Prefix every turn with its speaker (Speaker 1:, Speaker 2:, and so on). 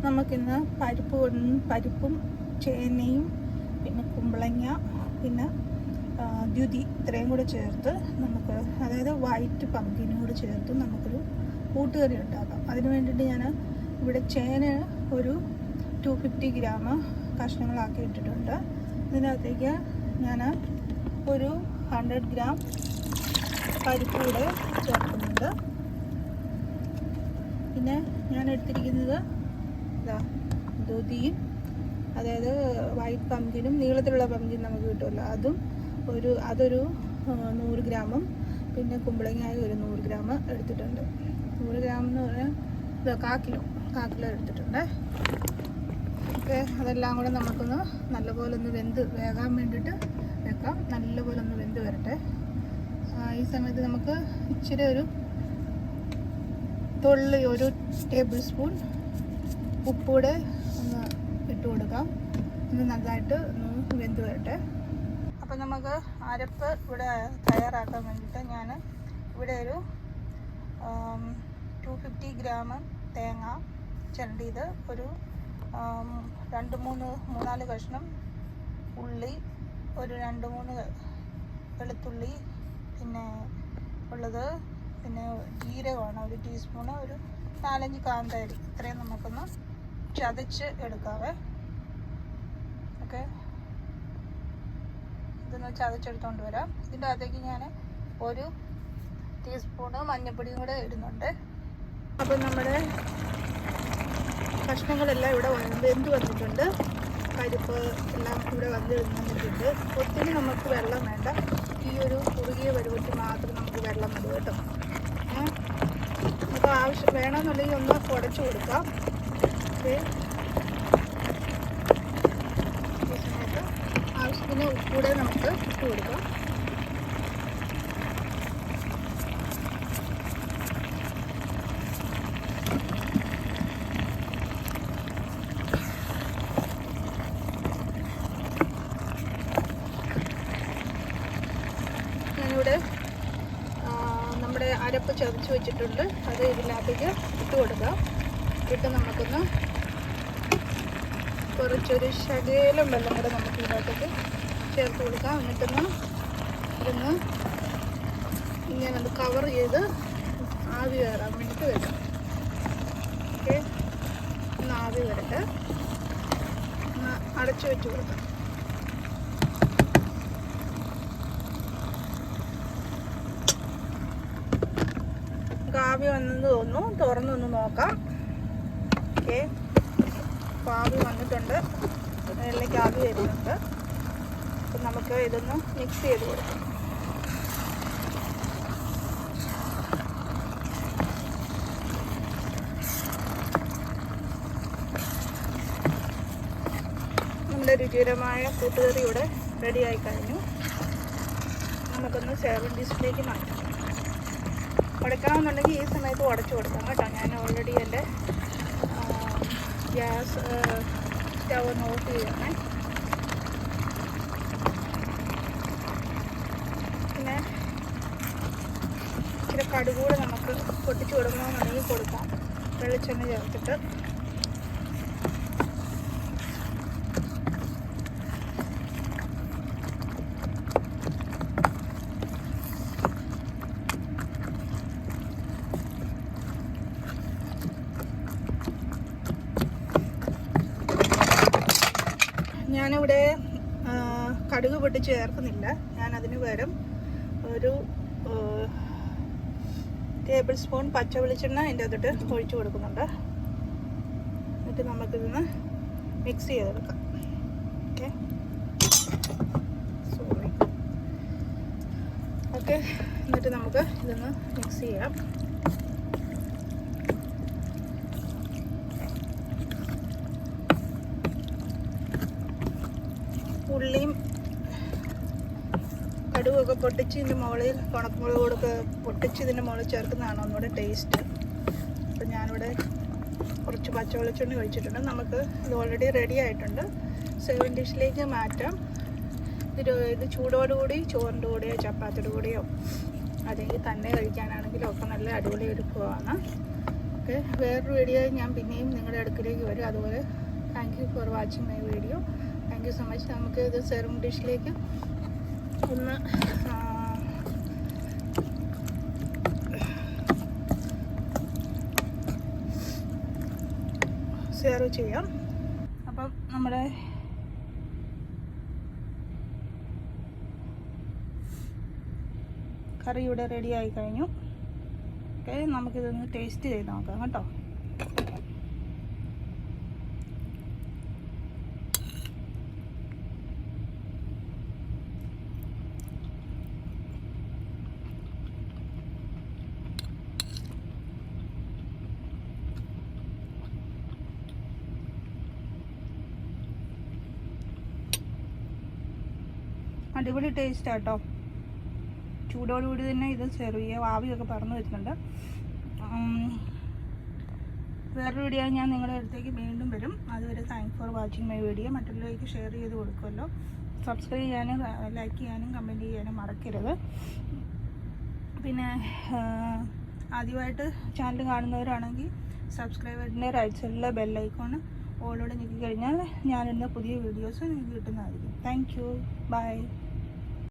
Speaker 1: നമുക്കിന്ന് പരിപ്പും ചേനയും പിന്നെ കുമ്പളങ്ങ പിന്നെ ദ്യുതി ഇത്രയും കൂടെ ചേർത്ത് നമുക്ക്, അതായത് വൈറ്റ് പംകിനും കൂടെ ചേർത്ത് നമുക്കൊരു കൂട്ടുകറി ഉണ്ടാക്കാം. അതിന് വേണ്ടിയിട്ട് ഞാൻ ഇവിടെ ചേന ഒരു 250 ഗ്രാം കഷ്ണങ്ങളാക്കി ഇട്ടിട്ടുണ്ട്. ഇതിനകത്തേക്ക് ഞാൻ ഒരു 100 ഗ്രാം പരിപ്പ് കൂടെ ചേർക്കുന്നുണ്ട്. പിന്നെ ഞാൻ എടുത്തിരിക്കുന്നത് ഇതാ ദ്യുതിയും, അതായത് വൈറ്റ് പംകിനും നീളത്തിലുള്ള പംകിൻ നമുക്ക് കിട്ടുമല്ലോ, അതൊരു 100 ഗ്രാമും പിന്നെ കുമ്പളങ്ങായ ഒരു 100 ഗ്രാം എടുത്തിട്ടുണ്ട്. 100 ഗ്രാം എന്ന് പറഞ്ഞാൽ ഇത് കാ കിലോ എടുത്തിട്ടുണ്ട്. ഓക്കെ, അതെല്ലാം കൂടെ നമുക്കൊന്ന് നല്ലപോലെ ഒന്ന് വേകാൻ വേണ്ടിയിട്ട് വെക്കാം. നല്ലപോലെ ഒന്ന് വെന്ത് വരട്ടെ. ഈ സമയത്ത് നമുക്ക് ഇച്ചിരി ഒരു ടേബിൾ സ്പൂൺ ഉപ്പൂടെ ഒന്ന് ഇട്ട് കൊടുക്കാം. ഒന്ന് നന്നായിട്ട് ഒന്ന് വെന്ത് വരട്ടെ. അപ്പോൾ നമുക്ക് അരപ്പ് ഇവിടെ തയ്യാറാക്കാൻ വേണ്ടിയിട്ട് ഞാൻ ഇവിടെ ഒരു 250 ഗ്രാം തേങ്ങ ചിരണ്ടിയത്, ഒരു 2-3 കഷ്ണം ഉള്ളി, ഒരു 2-3 വെളുത്തുള്ളി പിന്നെ ഉള്ളത്, പിന്നെ ജീരകമാണ് 1 ടീസ്പൂണ്, ഒരു 4-5 കാന്താരി, ഇത്രയും നമുക്കൊന്ന് ചതച്ച് എടുക്കാവേ. ഓക്കെ, ഇതൊന്ന് ചതച്ചെടുത്തോണ്ട് വരാം. ഇതിൻ്റെ അകത്തേക്ക് ഞാൻ 1 ടീസ്പൂണ് മഞ്ഞൾപ്പൊടിയും കൂടെ ഇടുന്നുണ്ട്. അപ്പോൾ നമ്മുടെ കഷ്ണങ്ങളെല്ലാം ഇവിടെ വെന്ത് വന്നിട്ടുണ്ട്. പരിപ്പ് എല്ലാം ഇവിടെ വന്നിട്ടുണ്ട്. ഒത്തിരി നമുക്ക് വെള്ളം വേണ്ട, ഈ ഒരു കുറുകിയ പരുവത്തിൽ മാത്രം നമുക്ക് വെള്ളം മതി കേട്ടോ. നമുക്ക് ആവശ്യം വേണമെന്നുണ്ടെങ്കിൽ ഒന്ന് കുടച്ചു കൊടുക്കാം. ഓക്കെ, ഈ സമയത്ത് ആവശ്യത്തിന് ഉപ്പൂടെ നമുക്ക് ഇട്ട് കൊടുക്കാം. ഞാനിവിടെ നമ്മുടെ അരപ്പ് ചതച്ച് വെച്ചിട്ടുണ്ട്, അത് ഇതിനകത്തേക്ക് ഇട്ട് കൊടുക്കാം. ഇട്ട് നമുക്കൊന്ന് കുറച്ചൊരു ശകലം വെള്ളം കൂടെ നമുക്ക് ഇതിനകത്തേക്ക് ചേർത്ത് കൊടുക്കാം. എന്നിട്ടൊന്ന് ഇതൊന്ന് ഇങ്ങനെ ഒന്ന് കവർ ചെയ്ത് ആവി കയറാൻ വേണ്ടിയിട്ട് വെക്കാം. ഓക്കെ, ഒന്ന് ആവി വരട്ടെ. ഒന്ന് അടച്ചു വെച്ച് കൊടുക്കാം. ആവി വന്നെന്ന് തോന്നുന്നു, തുറന്നൊന്ന് നോക്കാം. ഓക്കെ, അപ്പോൾ ആവി വന്നിട്ടുണ്ട്, മേളിലേക്ക് ആവി വരുന്നുണ്ട്. അപ്പം നമുക്ക് ഇതൊന്ന് മിക്സ് ചെയ്ത് കൊടുക്കാം. നമ്മുടെ രുചികരമായ കൂട്ടുകറി ഇവിടെ റെഡിയായി കഴിഞ്ഞു. നമുക്കൊന്ന് സെർവിങ് ഡിഷിലേക്ക് മാറ്റാം. ഉടയ്ക്കണമെന്നുണ്ടെങ്കിൽ ഈ സമയത്ത് ഉടച്ചു കൊടുക്കാം കേട്ടോ. ഞാൻ ഓൾറെഡി എൻ്റെ ഗ്യാസ് സ്റ്റവ് ഒന്ന് ഓഫ് ചെയ്യണേ. പിന്നെ ഇച്ചിരി കടുകൂടെ നമുക്ക് പൊട്ടിച്ച് കൊടുക്കണമെന്നുണ്ടെങ്കിൽ കൊടുക്കാം, വെളിച്ചെണ്ണ ചേർത്തിട്ട്. ഞാനിവിടെ കടുക് പൊട്ടിച്ച് ചേർക്കുന്നില്ല. ഞാനതിന് പകരം ഒരു ടേബിൾ സ്പൂൺ പച്ച വെളിച്ചെണ്ണ അതിൻ്റെ അകത്തോട്ട് ഒഴിച്ച് കൊടുക്കുന്നുണ്ട്. എന്നിട്ട് നമുക്കിതൊന്ന് മിക്സ് ചെയ്തെടുക്കാം. ഓക്കെ, ഓക്കെ, എന്നിട്ട് നമുക്ക് ഇതൊന്ന് മിക്സ് ചെയ്യാം. ഉള്ളിയും കടുകൊക്കെ പൊട്ടിച്ച് ഇതിൻ്റെ മുകളിൽ ഉണക്കമുളകൊക്കെ പൊട്ടിച്ച് ഇതിൻ്റെ മുകളിൽ ചേർക്കുന്നതാണ് ഒന്നുകൂടെ ടേസ്റ്റ്. അപ്പം ഞാനിവിടെ കുറച്ച് പച്ചവെളിച്ചെണ്ണ ഒഴിച്ചിട്ടുണ്ട്. നമുക്ക് ഇത് ഓൾറെഡി റെഡി ആയിട്ടുണ്ട്. സെർവിങ് ഡിഷിലേക്ക് മാറ്റാം. ഇത് ചൂടോടുകൂടി ചോറിൻ്റെ കൂടെയോ ചപ്പാത്തിയുടെ കൂടെയോ അല്ലെങ്കിൽ തന്നെ കഴിക്കാനാണെങ്കിലും ഒക്കെ നല്ല അടിപൊളി എടുക്കുകയാണ്. ഓക്കെ, വേറൊരു വീഡിയോ ഞാൻ പിന്നെയും നിങ്ങളുടെ അടുക്കിലേക്ക് വരും. അതുപോലെ thank you for watching my video. Thank you so much. നമുക്ക് ഇത് സെർവിങ് ഡിഷിലേക്ക് ഒന്ന് സെർവ് ചെയ്യാം. അപ്പം നമ്മുടെ കറി ഇവിടെ റെഡി ആയി കഴിഞ്ഞു. ഓക്കെ, നമുക്കിതൊന്ന് ടേസ്റ്റ് ചെയ്ത് നോക്കാം കേട്ടോ. അടിപൊളി ടേസ്റ്റ് ആട്ടോ. ചൂടോടുകൂടി തന്നെ ഇത് സെർവ് ചെയ്യുക. ആവിയൊക്കെ പറന്ന് വരുന്നുണ്ട്. വേറൊരു വീഡിയോ ഞാൻ നിങ്ങളുടെ അടുത്തേക്ക് വീണ്ടും വരും. അതുവരെ thanks for watching my video. മറ്റുള്ളവർക്ക് ഷെയർ ചെയ്ത് കൊടുക്കുമല്ലോ. സബ്സ്ക്രൈബ് ചെയ്യാനും ലൈക്ക് ചെയ്യാനും കമൻറ്റ് ചെയ്യാനും മറക്കരുത്. പിന്നെ ആദ്യമായിട്ട് ചാനൽ കാണുന്നവരാണെങ്കിൽ സബ്സ്ക്രൈബറിൻ്റെ റൈറ്റ് സൈഡിലെ ബെല്ലൈക്കോണ് ഓളോടെ ഞെക്കി കഴിഞ്ഞാൽ ഞാനിടുന്ന പുതിയ വീഡിയോസ് നിങ്ങൾക്ക് കിട്ടുന്നതായിരിക്കും. Thank you. ബൈ.